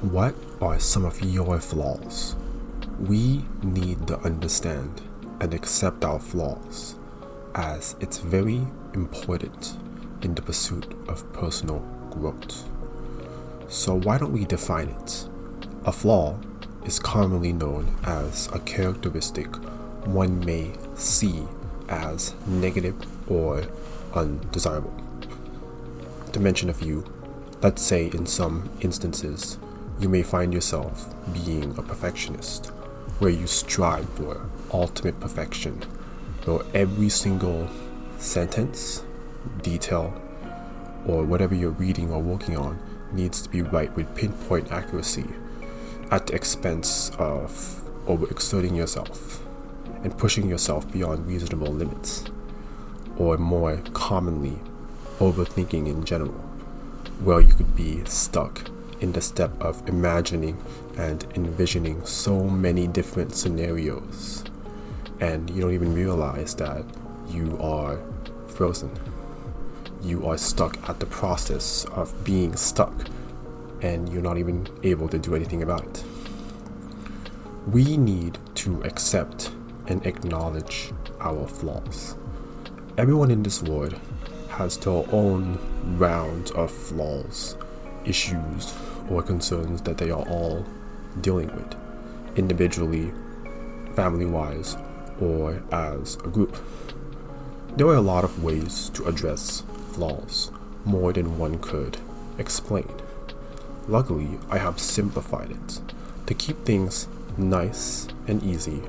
What are some of your flaws? We need to understand and accept our flaws, as it's very important in the pursuit of personal growth. So why don't we define it? A flaw is commonly known as a characteristic one may see as negative or undesirable. To mention a few, let's say in some instances, you may find yourself being a perfectionist, where you strive for ultimate perfection, where every single sentence, detail, or whatever you're reading or working on needs to be right with pinpoint accuracy at the expense of overexerting yourself and pushing yourself beyond reasonable limits, or more commonly, overthinking in general, where you could be stuck in the step of imagining and envisioning so many different scenarios, and you don't even realize that you are frozen. You are stuck at the process of being stuck, and you're not even able to do anything about it. We need to accept and acknowledge our flaws. Everyone in this world has their own round of flaws, issues, or concerns that they are all dealing with, individually, family-wise, or as a group. There are a lot of ways to address flaws, more than one could explain. Luckily, I have simplified it to keep things nice and easy.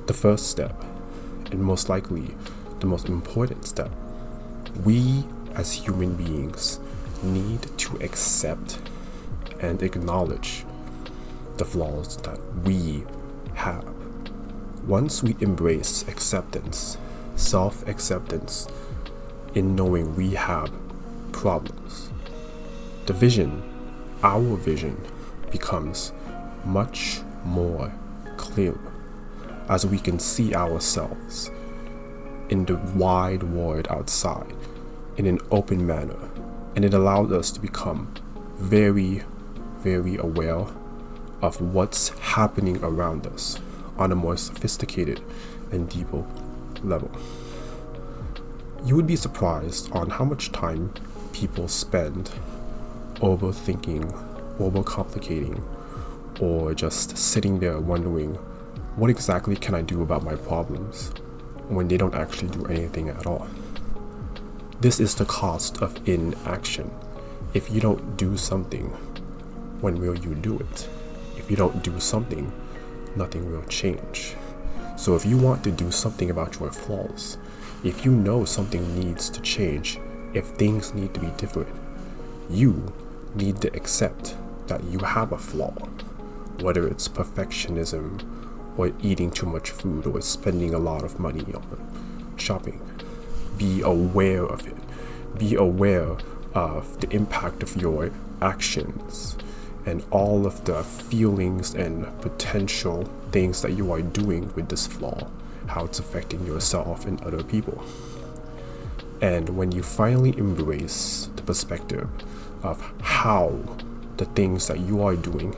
The first step, and most likely the most important step, we as human beings need to accept and acknowledge the flaws that we have. Once we embrace acceptance, self-acceptance, in knowing we have problems, the vision, our vision, becomes much more clear as we can see ourselves in the wide world outside in an open manner, and it allows us to become very aware of what's happening around us on a more sophisticated and deeper level. You would be surprised on how much time people spend overthinking, overcomplicating, or just sitting there wondering, what exactly can I do about my problems, when they don't actually do anything at all. This is the cost of inaction. If you don't do something, when will you do it? If you don't do something, nothing will change. So if you want to do something about your flaws, if you know something needs to change, if things need to be different, you need to accept that you have a flaw, whether it's perfectionism, or eating too much food, or spending a lot of money on shopping. Be aware of it. Be aware of the impact of your actions and all of the feelings and potential things that you are doing with this flaw, how it's affecting yourself and other people. And when you finally embrace the perspective of how the things that you are doing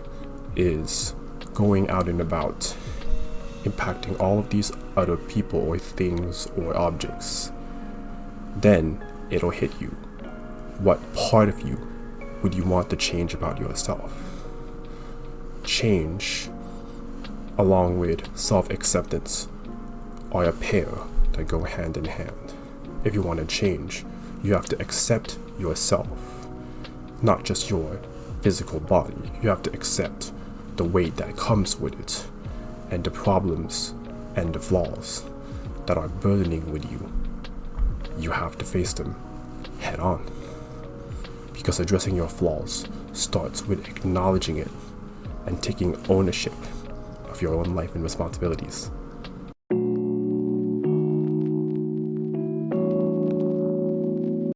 is going out and about, impacting all of these other people or things or objects, then it'll hit you. What part of you would you want to change about yourself? Change, along with self-acceptance, are a pair that go hand in hand. If you want to change, you have to accept yourself, not just your physical body. You have to accept the weight that comes with it, and the problems and the flaws that are burdening with you. You have to face them head on. Because addressing your flaws starts with acknowledging it and taking ownership of your own life and responsibilities.